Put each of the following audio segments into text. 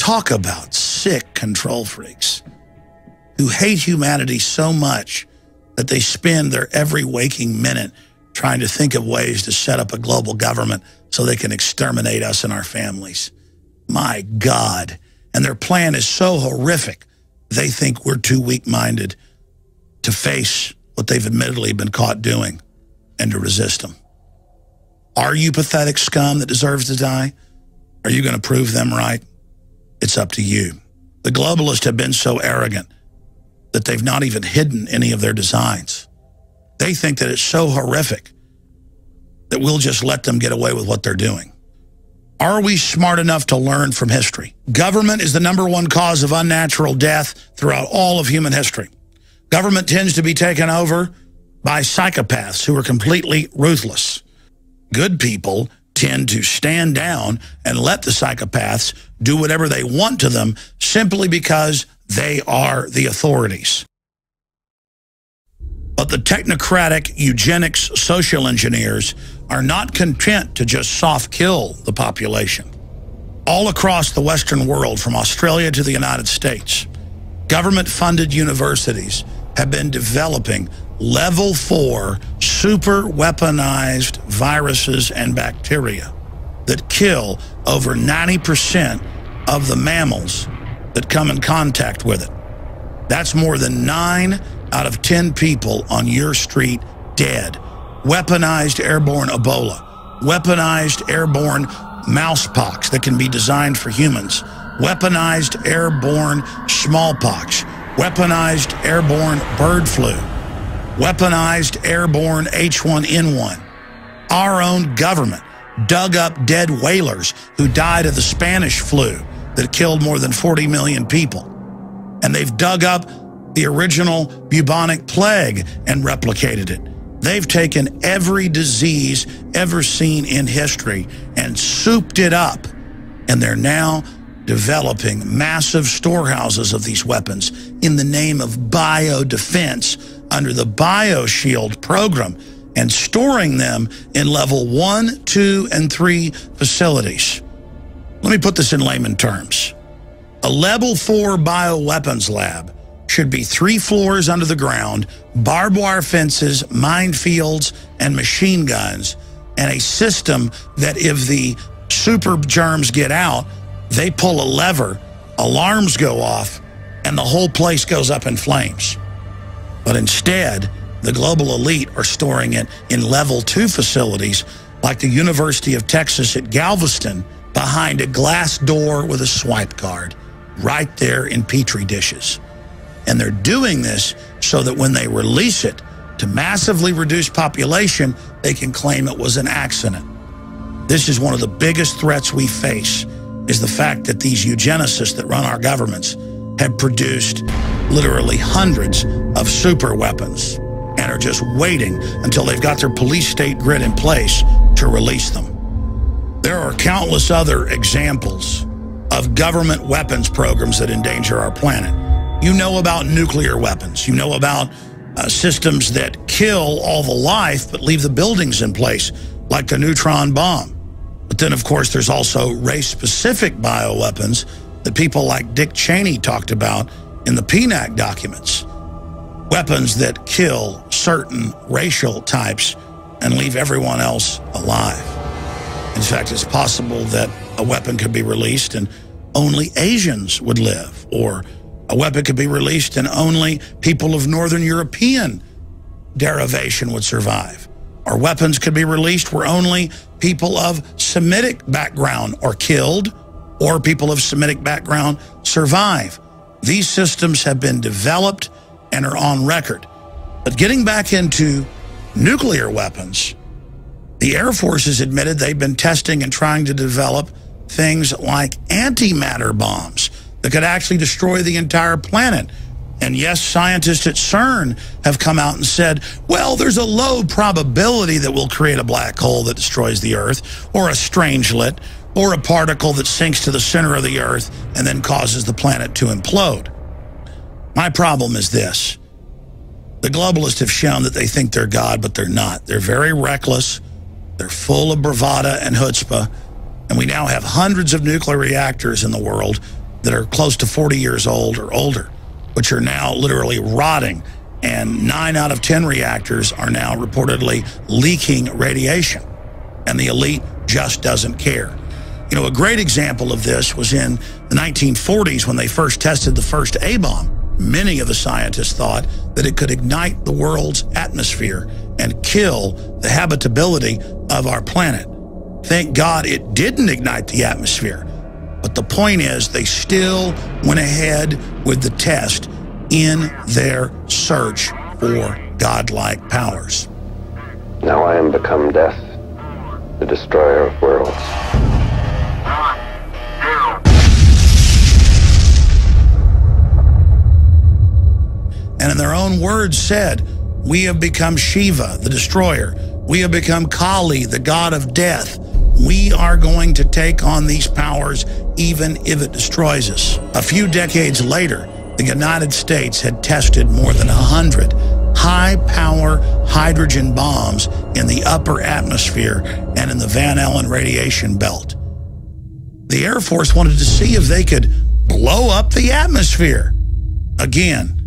Talk about sick control freaks who hate humanity so much that they spend their every waking minute trying to think of ways to set up a global government so they can exterminate us and our families. My God. And their plan is so horrific, they think we're too weak-minded to face what they've admittedly been caught doing and to resist them. Are you pathetic scum that deserves to die? Are you going to prove them right? It's up to you. The globalists have been so arrogant that they've not even hidden any of their designs. They think that it's so horrific that we'll just let them get away with what they're doing. Are we smart enough to learn from history? Government is the #1 cause of unnatural death throughout all of human history. Government tends to be taken over by psychopaths who are completely ruthless. Good people tend to stand down and let the psychopaths do whatever they want to them simply because they are the authorities. But the technocratic eugenics social engineers are not content to just soft kill the population. All across the Western world, from Australia to the United States, government-funded universities have been developing level 4 super weaponized viruses and bacteria that kill over 90% of the mammals that come in contact with it. That's more than 9 out of 10 people on your street dead. Weaponized airborne Ebola, weaponized airborne mousepox that can be designed for humans, weaponized airborne smallpox, weaponized airborne bird flu, weaponized airborne H1N1. Our own government dug up dead whalers who died of the Spanish flu that killed more than 40 million people. And they've dug up the original bubonic plague and replicated it. They've taken every disease ever seen in history and souped it up. And they're now developing massive storehouses of these weapons in the name of biodefense under the BioShield program and storing them in level 1, 2, and 3 facilities. Let me put this in layman terms. A level 4 bioweapons lab should be 3 floors under the ground, barbed wire fences, minefields, and machine guns, and a system that if the super germs get out, they pull a lever, alarms go off, and the whole place goes up in flames. But instead, the global elite are storing it in level 2 facilities like the University of Texas at Galveston behind a glass door with a swipe card, right there in Petri dishes. And they're doing this so that when they release it to massively reduce population, they can claim it was an accident. This is one of the biggest threats we face, is the fact that these eugenicists that run our governments have produced literally hundreds of super weapons and are just waiting until they've got their police state grid in place to release them. There are countless other examples of government weapons programs that endanger our planet. You know about nuclear weapons. You know about systems that kill all the life but leave the buildings in place, like the neutron bomb. But then, of course, there's also race-specific bioweapons that people like Dick Cheney talked about in the PNAC documents. Weapons that kill certain racial types and leave everyone else alive. In fact, it's possible that a weapon could be released and only Asians would live, or a weapon could be released and only people of Northern European derivation would survive. Or weapons could be released where only people of Semitic background are killed, or people of Semitic background survive. These systems have been developed and are on record. But getting back into nuclear weapons, the Air Force has admitted they've been testing and trying to develop things like antimatter bombs that could actually destroy the entire planet. And yes, scientists at CERN have come out and said, well, there's a low probability that we'll create a black hole that destroys the Earth, or a strangelet, or a particle that sinks to the center of the Earth and then causes the planet to implode. My problem is this. The globalists have shown that they think they're God, but they're not. They're very reckless. They're full of bravado and chutzpah. And we now have hundreds of nuclear reactors in the world that are close to 40 years old or older, which are now literally rotting. And 9 out of 10 reactors are now reportedly leaking radiation. And the elite just doesn't care. You know, a great example of this was in the 1940s when they first tested the first A-bomb. Many of the scientists thought that it could ignite the world's atmosphere and kill the habitability of our planet. Thank God it didn't ignite the atmosphere. But the point is, they still went ahead with the test in their search for godlike powers. Now I am become death, the destroyer of worlds. And in their own words said, we have become Shiva, the destroyer. We have become Kali, the god of death. We are going to take on these powers even if it destroys us. A few decades later, the United States had tested more than 100 high-power hydrogen bombs in the upper atmosphere and in the Van Allen radiation belt. The Air Force wanted to see if they could blow up the atmosphere. Again,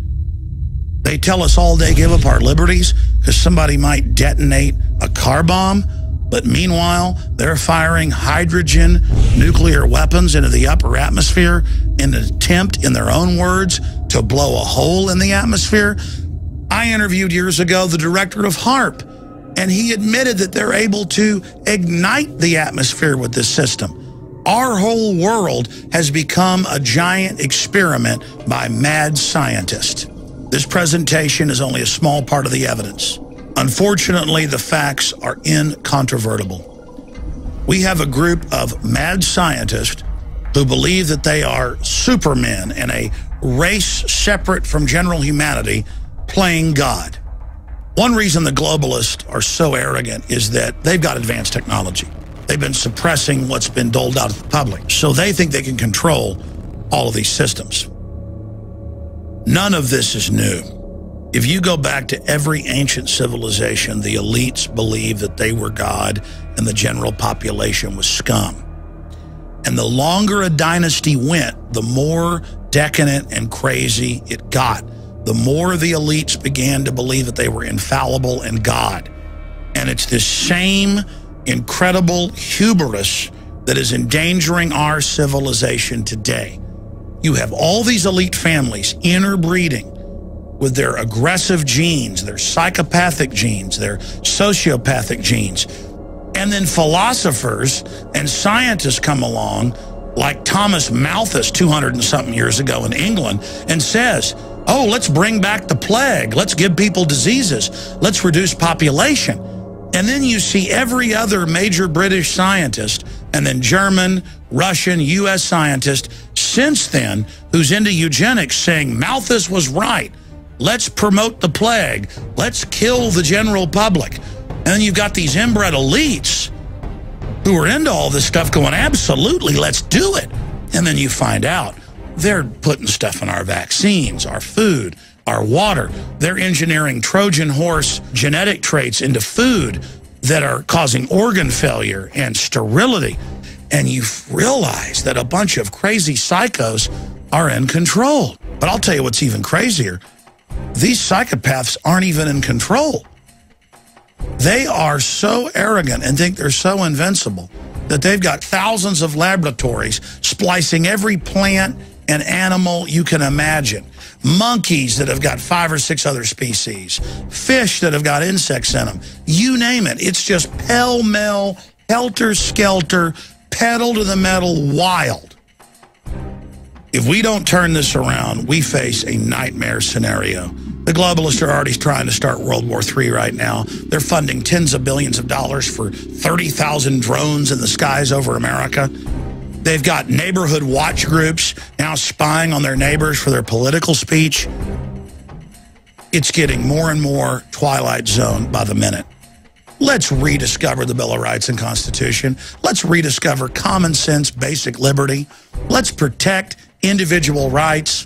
they tell us all day give up our liberties because somebody might detonate a car bomb, but meanwhile, they're firing hydrogen nuclear weapons into the upper atmosphere in an attempt, in their own words, to blow a hole in the atmosphere. I interviewed years ago the director of HAARP, and he admitted that they're able to ignite the atmosphere with this system. Our whole world has become a giant experiment by mad scientists. This presentation is only a small part of the evidence. Unfortunately, the facts are incontrovertible. We have a group of mad scientists who believe that they are supermen and a race separate from general humanity playing God. One reason the globalists are so arrogant is that they've got advanced technology. They've been suppressing what's been doled out to the public, so they think they can control all of these systems. None of this is new. If you go back to every ancient civilization, the elites believed that they were God and the general population was scum. And the longer a dynasty went, the more decadent and crazy it got. The more the elites began to believe that they were infallible and God. And it's this same incredible hubris that is endangering our civilization today. You have all these elite families interbreeding with their aggressive genes, their psychopathic genes, their sociopathic genes. And then philosophers and scientists come along, like Thomas Malthus 200 and something years ago in England, and says, oh, let's bring back the plague. Let's give people diseases. Let's reduce population. And then you see every other major British scientist, and then German, Russian, US scientist since then, who's into eugenics, saying Malthus was right. Let's promote the plague. Let's kill the general public. And then you've got these inbred elites who are into all this stuff going, absolutely, let's do it. And then you find out they're putting stuff in our vaccines, our food, our water. They're engineering Trojan horse genetic traits into food that are causing organ failure and sterility. And you realize that a bunch of crazy psychos are in control. But I'll tell you what's even crazier. These psychopaths aren't even in control. They are so arrogant and think they're so invincible that they've got thousands of laboratories splicing every plant and animal you can imagine. Monkeys that have got 5 or 6 other species. Fish that have got insects in them. You name it. It's just pell-mell, helter-skelter, pedal to the metal, wild. If we don't turn this around, we face a nightmare scenario. The globalists are already trying to start World War III right now. They're funding tens of billions of dollars for 30,000 drones in the skies over America. They've got neighborhood watch groups now spying on their neighbors for their political speech. It's getting more and more Twilight Zone by the minute. Let's rediscover the Bill of Rights and Constitution. Let's rediscover common sense, basic liberty. Let's protect individual rights.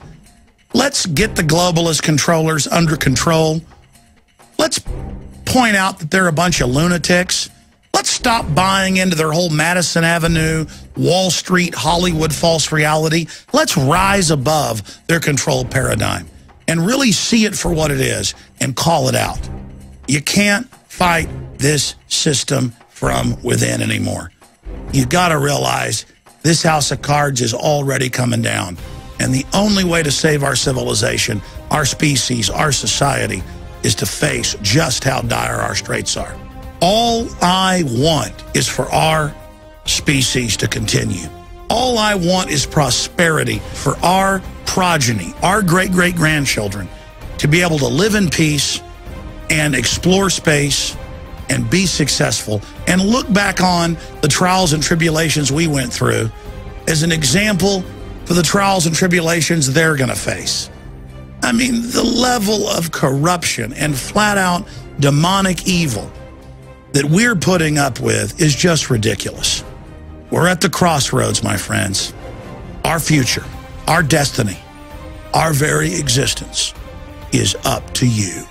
Let's get the globalist controllers under control. Let's point out that they're a bunch of lunatics. Let's stop buying into their whole Madison Avenue Wall Street, Hollywood false reality. Let's rise above their control paradigm and really see it for what it is and call it out. You can't fight this system from within anymore. You've got to realize this house of cards is already coming down. And the only way to save our civilization, our species, our society, is to face just how dire our straits are. All I want is for our species to continue. All I want is prosperity for our progeny, our great-great-grandchildren, to be able to live in peace and explore space and be successful and look back on the trials and tribulations we went through as an example for the trials and tribulations they're going to face. I mean, the level of corruption and flat-out demonic evil that we're putting up with is just ridiculous. We're at the crossroads, my friends. Our future, our destiny, our very existence is up to you.